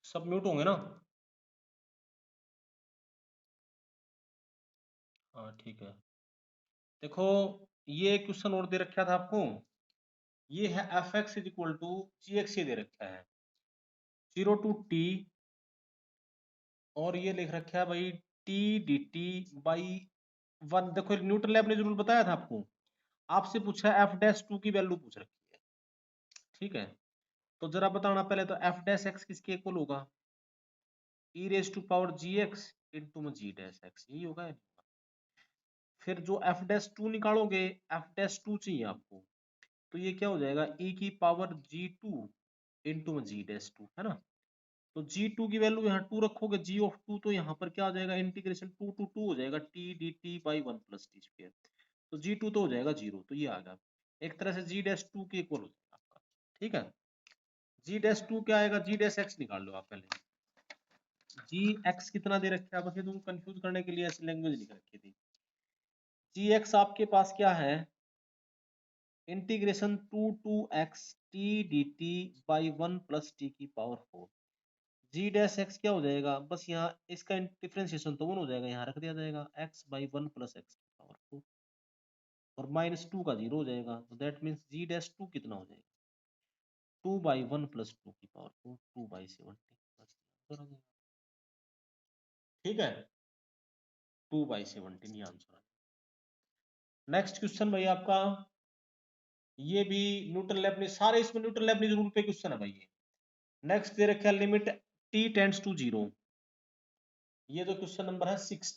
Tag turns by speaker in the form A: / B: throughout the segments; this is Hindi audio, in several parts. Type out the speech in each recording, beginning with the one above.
A: सब म्यूट होंगे ना? हाँ ठीक है। देखो, ये क्वेश्चन और दे रखा था आपको। ये है F X is equal to G X, ये दे रखा है 0 to t, और ये लिख रखा है भाई टी डी टी बाई 1। देखो न्यूटन लेबनीज रूल बताया था आपको। आपसे पूछा एफ डैश टू की वैल्यू पूछ रखी है, ठीक है। तो जरा बताना पहले तो एफ डैश एक्स किसके इक्वल होगा? E raise to power G X into में जी डैश एक्स, यही होगा। फिर जो एफ डैश टू निकालोगे, एफ डैश टू चाहिए आपको, तो ये क्या हो जाएगा? ई की पावर जी टू इंटू में जी डैश टू, है ना। तो जी टू की वैल्यू यहाँ टू रखोगे, जी ऑफ टू, तो यहाँ पर क्या आ जाएगा? इंटीग्रेशन टू टू टू हो जाएगा, T D T by one plus T square. तो जी टू तो हो जाएगा जीरो, तो ये आ गया। एक तरह से जी डैश टू के इक्वल हो जाएगा आपका, ठीक है। जी डैश टू क्या आएगा? जी डैश एक्स निकाल लो आप पहले। जी एक्स कितना दे रखा है? बस ये तुमको कंफ्यूज करने के लिए ऐसी लैंग्वेज लिख रखी थी। जी एक्स आपके पास क्या है? Integration two to X T D T by one plus T की power four. G dash X क्या हो जाएगा? बस यहाँ इसका डिफरेंशिएशन तो वन हो जाएगा, यहाँ रख दिया जाएगा x by one plus x की पावर फोर, और माइनस टू का जीरो हो जाएगा। तो that means g dash two कितना हो जाएगा? Two by one plus two की power four, two by seventeen. ठीक है, टू बाई सेवनटीन ये आंसर है। नेक्स्ट क्वेश्चन भाई आपका, ये भी न्यूटन लेबनीज, सारे इसमें न्यूटन लेबनीज रूल पे क्वेश्चन है भाई ये। नेक्स्ट दे रखा है limit T tends to zero. ये जो क्वेश्चन नंबर है six,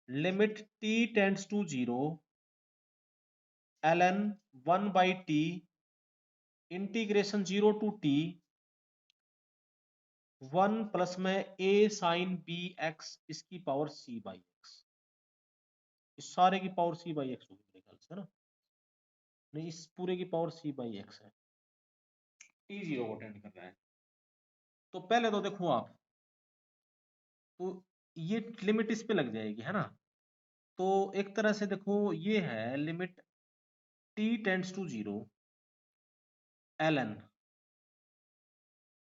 A: limit T tends to zero ln one by T integration zero to T one plus में ए साइन बी एक्स इसकी पावर सी बाई एक्स। इस सारे की पावर सी बाई एक्स होगी मेरे ख्याल से, है ना। नहीं, इस पूरे की पावर सी बाई एक्स है, टी जीरो को टेंड कर रहा है। तो पहले तो देखो आप, तो ये लिमिट इस पे लग जाएगी, है ना। तो एक तरह से देखो, ये है limit T tends to zero ln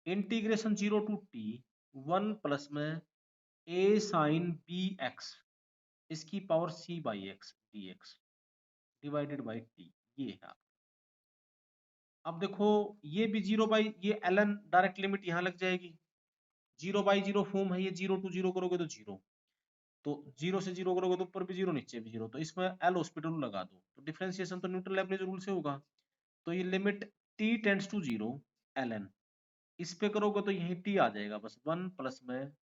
A: integration zero to T one plus में ए साइन बी एक्स इसकी power C by X D X divided by T, ये है। अब देखो, ये भी जीरो बाई, ये ln डायरेक्ट लिमिट यहाँ लग जाएगी। जीरो बाई जीरो फॉर्म है ये, जीरो टू जीरो करोगे तो जीरो, तो जीरो से जीरो करोगे तो ऊपर भी जीरो नीचे भी जीरो, तो इसमें एल हॉस्पिटल लगा दो, तो डिफरेंशिएशन तो न्यूटन लेबनीज रूल से होगा। तो ये limit T tends to zero ln, इस पे करोगे तो यही टी आ जाएगा, बस वन प्लस में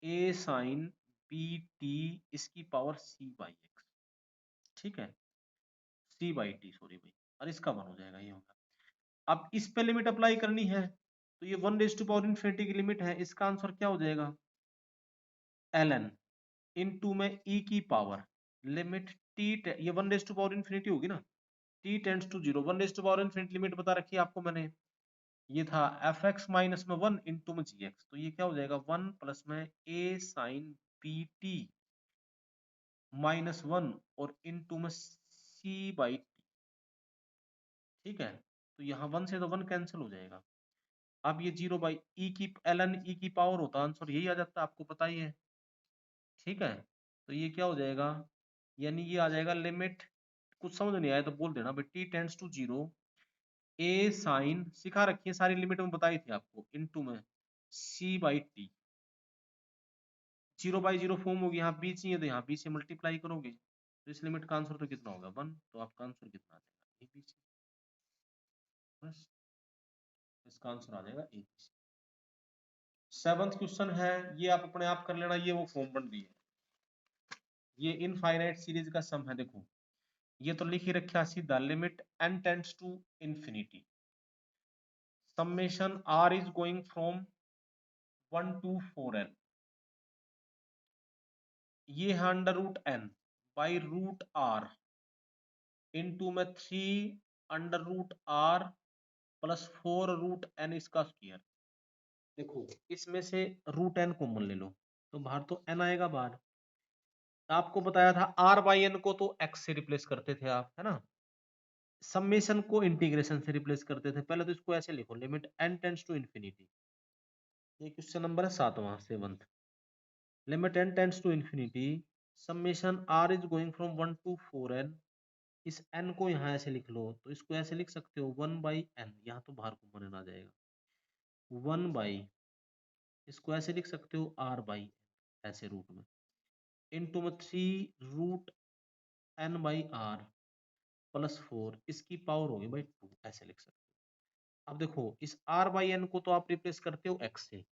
A: ए साइन बी टी इसकी पावर सी बाई एक्स, ठीक है। सी बाई टी, सॉरी भाई, और इसका वन हो जाएगा, ये होगा। अब इस पे लिमिट अप्लाई करनी है, तो ये one raise to power infinity की लिमिट है, इसका आंसर क्या हो जाएगा? ln इनटू में e की पावर लिमिट टी, ये one raise to power infinity होगी ना, T tends to zero, one raise to power infinity limit बता रखी है आपको मैंने। ये था एफ एक्स माइनस में वन इंटू में जी एक्स, तो ये क्या हो जाएगा? वन प्लस में ए sine b t minus one और इंटू में सी बाई टी, ठीक है। तो यहाँ वन से तो वन कैंसिल हो जाएगा। अब ये जीरो बाई ई की ln ई की पावर होता, आंसर यही आ जाता, आपको पता ही है, ठीक है। तो ये क्या हो जाएगा? यानी ये आ जाएगा लिमिट, कुछ समझ नहीं आया तो बोल देना भाई, T tends to zero A sine, सिखा रखी है सारी लिमिट में बताई थी आपको, इनटू में c by t. Zero by zero form होगी, यहाँ बी चाहिए तो यहाँ बी से मल्टीप्लाई करोगे, तो इस लिमिट का आंसर तो कितना होगा? वन। तो आपका आंसर कितना आ जाएगा? ए बी सी, बस इसका आंसर आ जाएगा A B C. Seventh question है, ये आप अपने आप कर लेना, ये वो फॉर्म बन रही है, ये इनफाइनाइट सीरीज का सम है। देखो, ये तो लिख ही रखा सीधा, limit n tends to infinity summation r is going from 1 to 4n, ये है under root n by root r into में 3 under root r plus 4 root n इसका स्क्वायर। देखो, इसमें से रूट n कॉमन ले लो, तो बाहर तो n आएगा बाहर। आपको बताया था r बाई n को तो x से रिप्लेस करते थे आप, है ना। समेशन को इंटीग्रेशन से रिप्लेस करते थे। पहले तो इसको ऐसे लिखो, limit n tends to infinity ये क्वेश्चन नंबर है 7वां 7th। Limit n tends to infinity summation r is going from 1 to 4n। इस n को यहाँ ऐसे लिख लो, तो इसको ऐसे लिख सकते हो 1/n, यहाँ तो बाहर कॉमन आ जाएगा 1 इसको ऐसे लिख सकते हो r/n ऐसे रूट में इनटू में 3√n/r +4 इसकी पावर होगी भाई 2 ऐसे लिख सकते हो। अब देखो इस r/n को तो आप रिप्लेस करते हो x से,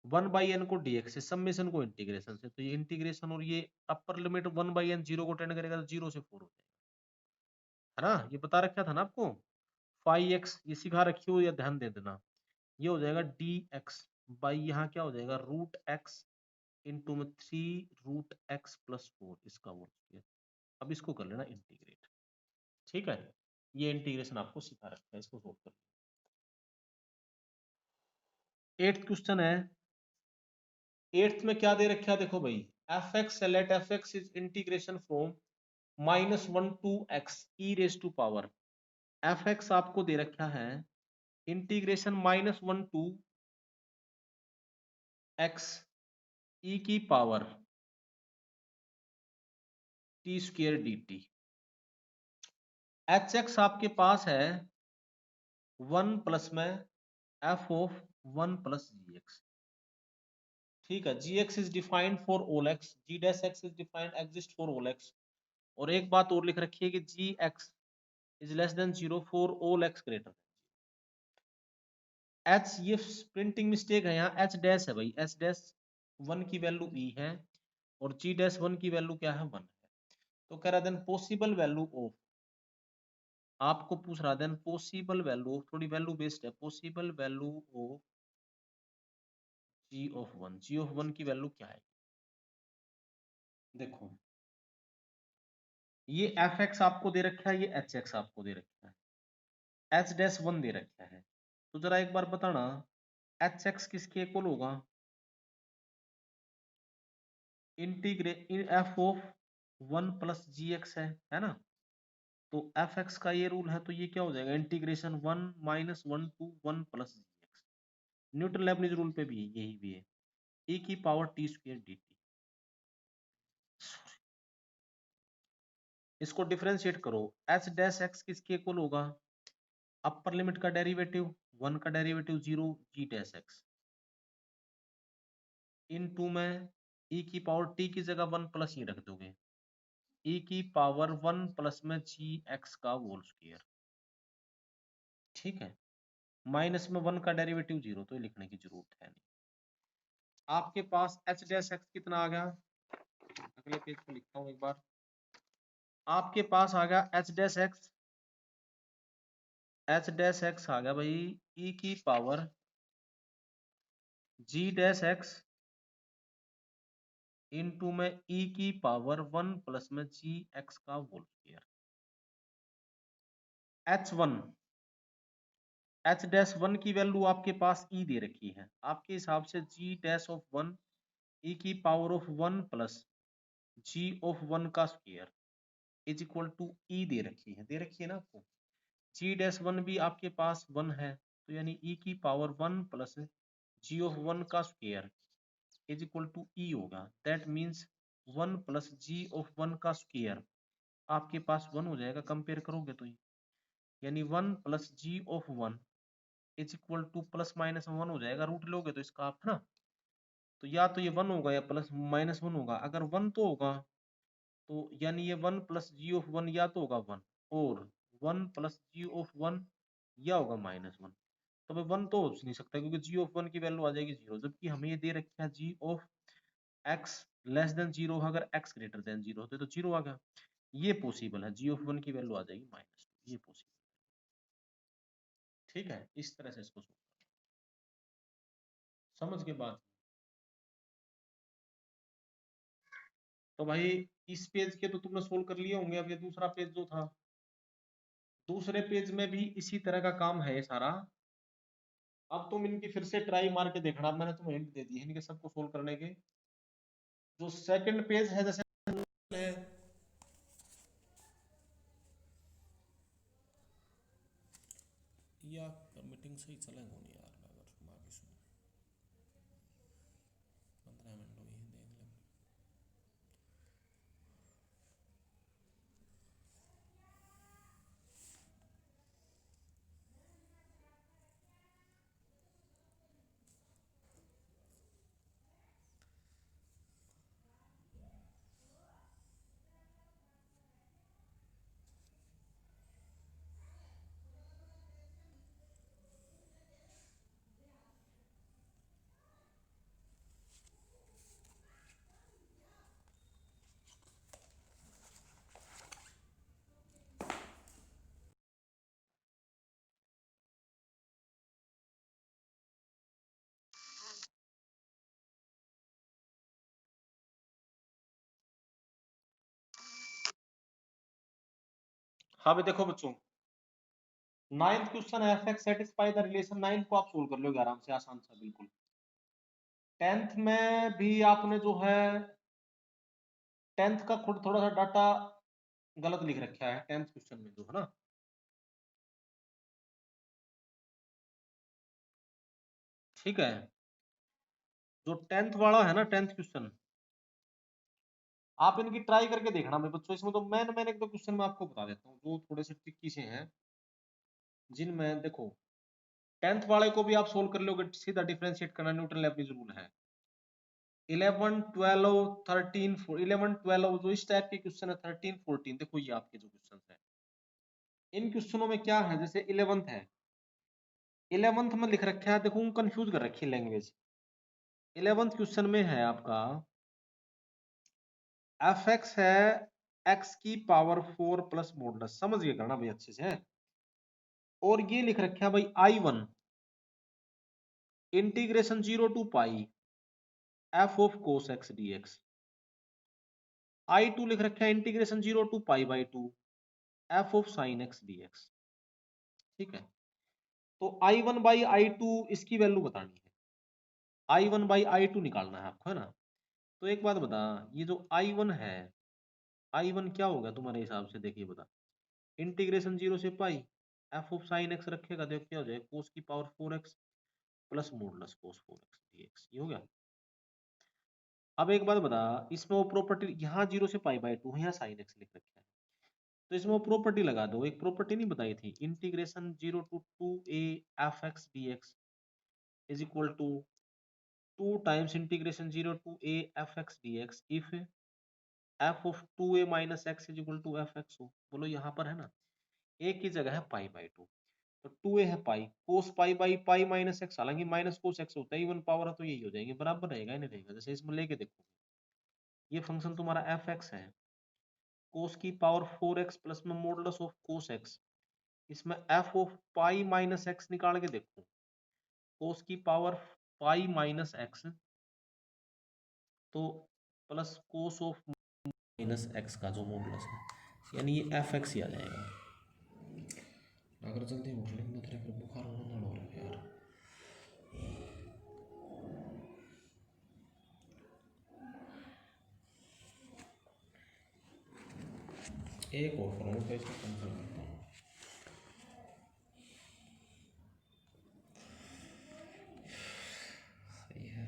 A: 1/n को dx से, समेशन को इंटीग्रेशन से, तो ये इंटीग्रेशन और ये अपर लिमिट 1/n 0 को टेंड करेगा तो 0 से 4 हो जाएगा, है ना, ये बता रखा था ना आपको 5x, ये सिखा रखी हो या ध्यान दे देना। ये हो जाएगा dx बाई यहाँ क्या हो जाएगा √x इंटू में 3√x+4 इसका होल स्क्वायर। अब इसको कर लेना इंटीग्रेट, ठीक है, ये इंटीग्रेशन आपको सिखा रखा है, इसको सोल्व कर। 8th क्वेश्चन है, 8th में क्या दे रखा है देखो भाई, fx let fx is integration from -1 to x e raise to power, fx आपको दे रखा है इंटीग्रेशन -1 to x e की power t square dt। hx आपके पास है 1 प्लस में f ऑफ 1 प्लस gx, ठीक है, gx is defined for all x, g dash x is defined exist for all x, और एक बात और लिख रखी है कि gx is less than 0 for all x greater. h ये प्रिंटिंग मिस्टेक है, यहाँ h डैश है भाई, h डैश 1 की वैल्यू e है और g डैश 1 की वैल्यू क्या है 1 है, तो कह रहा देन पॉसिबल वैल्यू ऑफ, आपको पूछ रहा देन पॉसिबल वैल्यू, थोड़ी वैल्यू बेस्ड है, possible value of g of 1, g of 1 की वैल्यू क्या है, देखो ये fx आपको दे रखा है, ये hx आपको दे रखा है, h डैश 1 दे रखा है, तो जरा एक बार बताना hx किसके इक्वल होगा, integrate f of 1 plus gx है ना, तो fx का ये रूल है, तो ये क्या हो जाएगा integration 1 -1 to 1 plus gx, Newton Leibniz rule पे भी यही भी है, e की पावर t स्क्वायर dt। इसको डिफरेंशिएट करो, h डैश x किसके इक्वल होगा, अपर लिमिट का डेरिवेटिव 1 का derivative 0 g dash x into में e की पावर t की जगह 1 प्लस ही रख दोगे, e की पावर 1 प्लस में जी एक्स का होल स्क्वायर, ठीक है, माइनस में 1 का डेरिवेटिव 0, तो ये लिखने की जरूरत है नहीं। आपके पास h डैश x कितना आ गया, अगले पेज पे लिखता हूँ एक बार, आपके पास आ गया h dash x, h dash x आ गया भाई e की power g dash x into में e की पावर 1 प्लस में जी एक्स का whole square, h1 h dash 1 की वैल्यू आपके पास e दे रखी है, आपके हिसाब से g डैश ऑफ 1 e की power of 1 plus g of 1 का square is equal to e दे रखी है ना आपको, g डैश 1 भी आपके पास 1 है, तो यानी e की पावर 1 प्लस g ऑफ 1 का square is equal to e होगा, that means 1 plus g of 1 का स्क्वायर आपके पास 1 हो जाएगा, कंपेयर करोगे तो ये, यानी 1 plus g of 1 is equal two plus minus 1 हो जाएगा, रूट लोगे तो इसका आप, है ना, तो या तो ये 1 होगा या प्लस माइनस 1 होगा, अगर 1 तो होगा तो यानी ये 1 प्लस जी ऑफ 1 या तो होगा 1 और 1 प्लस जी ऑफ 1 या होगा -1, तो भाई 1 तो हो नहीं सकता क्योंकि जी ऑफ 1 की वैल्यू आ जाएगी 0, जबकि हमें ये दे रखा है जी ऑफ x लेस देन 0, अगर x ग्रेटर देन 0 होते तो 0 आ गया, ये पॉसिबल है, जी ऑफ 1 की वैल्यू आ जाएगी -2, ये पॉसिबल, ठीक है, इस तरह से इसको समझ के बाद, तो भाई इस पेज के तो तुमने सोल्व कर लिए होंगे, अब ये दूसरा पेज जो था, दूसरे पेज में भी इसी तरह का काम है ये सारा, अब तुम इनकी फिर से ट्राई मार के देखना, मैंने तुम्हें हिंट दे दी है इनके सबको सोल्व करने के, जो सेकंड पेज है जैसे या मीटिंग सही चलेगा नहीं यार, अगर तुम आगे सुनो हाँ भाई देखो बच्चों, नाइन्थ क्वेश्चन है F x satisfy the relation, ninth को आप सोल्व कर लोगे आराम से, आसान सा बिल्कुल। टेंथ में भी आपने जो है टेंथ का खुद थोड़ा सा डाटा गलत लिख रखा है टेंथ क्वेश्चन में जो है ना, ठीक है। जो टेंथ वाला है ना टेंथ क्वेश्चन, आप इनकी ट्राई करके देखना भाई बच्चों, इसमें तो मैंने एक दो क्वेश्चन मैं आपको बता देता हूँ जो थोड़े से ट्रिकी से हैं, जिनमें देखो टेंथ वाले को भी आप सोल्व कर लोगे, सीधा डिफरेंशिएट करना न्यूटन लेबनीज रूल है। 11 12 13 11 12 जो इस टाइप के क्वेश्चन है, 13 14 देखो ये आपके जो क्वेश्चन है, इन क्वेश्चनों में क्या है, जैसे 11th है, 11th में लिख रखा है, देखो कंफ्यूज कर रखी है लैंग्वेज। 11th क्वेश्चन में है आपका एफ एक्स है एक्स की पावर 4 प्लस मॉडुलस, समझ गए करना भाई अच्छे से। और ये लिख रखा है भाई I1 integration 0 to pi F of cos X D X, I2 लिख रखा है integration 0 to pi by 2 F of sine X D X, ठीक है। तो I1 बाई I2 इसकी वैल्यू बतानी है, I1 बाई I2 निकालना है आपको, है ना। तो एक बात बता, ये जो I1 है, I1 क्या होगा तुम्हारे हिसाब से, देखिए बता, इंटीग्रेशन 0 से पाई एफ ऑफ साइन एक्स रखेगा, देखो क्या हो जाएगा, कोस की पावर 4x प्लस मॉडुलस कोस 4x dx, ये हो गया। अब एक बात बता, इसमें वो प्रॉपर्टी यहाँ 0 से पाई बाई 2 है, यहाँ साइन एक्स लिख रखा है, तो इसमें वो प्रॉपर्टी लगा दो, एक प्रॉपर्टी नहीं बताई थी, integration 0 to 2a F X D X is equal to 2 times integration 0 to a F X D X if F of 2a minus एक्स is equal to F X हो। बोलो यहाँ पर है ना, एक की जगह है पाई बाई 2, तो 2a है pi cos pi by pi minus x, हालांकि माइनस कोस एक्स होता है, इवन पावर है तो यही हो जाएंगे, बराबर रहेगा ही नहीं रहेगा। जैसे इसमें लेके देखो, ये फंक्शन तुम्हारा एफ एक्स है, कोस की पावर 4x प्लस में मॉडुलस ऑफ कोस एक्स, इसमें F of pi minus x निकाल के देखो, कोस की पावर पाई माइनस एक्स तो plus cos of minus x का जो मॉडुलस है, यानी ये एफ एक्स ही आ जाएगा। अगर जल्दी उठ लेंगे तो फिर बुखार होने लग रहा है यार। एक और करूँगा फिर इसको कैंसिल करता हूँ। सही है।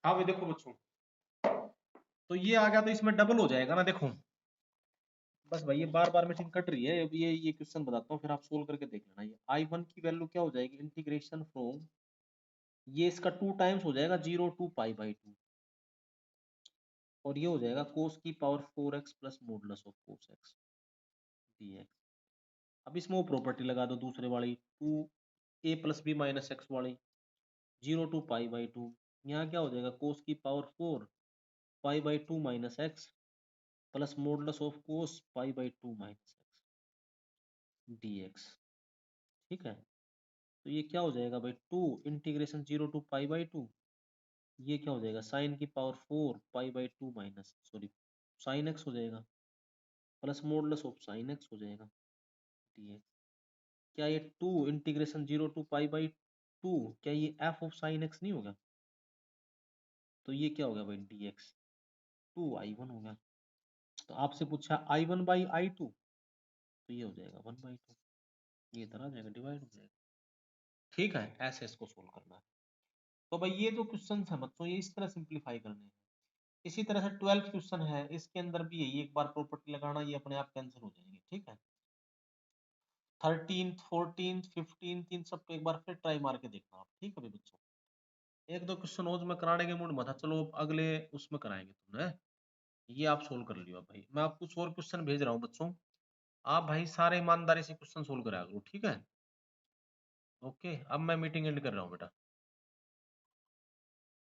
A: हाँ भाई देखो बच्चों, तो ये आ गया, तो इसमें डबल हो जाएगा ना, देखो बस भाई ये बार बार मशीन कट रही है, अब ये क्वेश्चन बताता हूँ फिर आप सोल्व करके देख लेना। ये I1 की वैल्यू क्या हो जाएगी, इंटीग्रेशन फ्रॉम, ये इसका 2 टाइम्स हो जाएगा 0 टू पाई बाई 2, और ये हो जाएगा कोस की power 4x plus modulus of cos x dx। अब इसमें वो प्रॉपर्टी लगा दो दूसरे वाली, 2a plus B minus x वाली, 0 टू पाई बाई 2, यहाँ क्या हो जाएगा, कोस की power 4 pi by 2 minus x plus modulus of cos pi by 2 minus x dx, ठीक है। तो ये क्या हो जाएगा भाई, 2 इंटीग्रेशन 0 टू पाई बाई 2, ये क्या हो जाएगा, साइन की power 4 pi by 2 minus sorry sine x हो जाएगा, plus modulus of sine x हो जाएगा dx। क्या ये 2 इंटीग्रेशन 0 टू पाई बाई 2, क्या ये एफ ऑफ साइन एक्स नहीं होगा, तो ये क्या हो गया भाई dx, 2 I1 हो गया। तो आपसे पूछा I1/I2, तो ये हो जाएगा 1/2, ये इधर आ जाएगा, डिवाइड हो जाएगा। ठीक है, ऐसे इसको सोल्व करना है। तो भाई ये जो क्वेश्चन है बच्चों, ये इस तरह सिंप्लीफाई करने हैं। इसी तरह से 12th क्वेश्चन है, इसके अंदर भी यही, एक बार प्रॉपर्टी लगाना, ये अपने आप कैंसिल हो जाएंगे। ठीक है, 13th 14th 15th इन सब पे एक बार फिर ट्राई मार के देखना आप। ठीक है भाई बच्चों, एक दो क्वेश्चन रोज में कराने के मूड में था, चलो अगले उसमें कराएंगे तुमने। ये आप सोल्व कर लियो भाई, मैं आपको कुछ और क्वेश्चन भेज रहा हूँ बच्चों, आप भाई सारे ईमानदारी से क्वेश्चन सोल्व करा करो। ठीक है, ओके, अब मैं मीटिंग एंड कर रहा हूँ बेटा।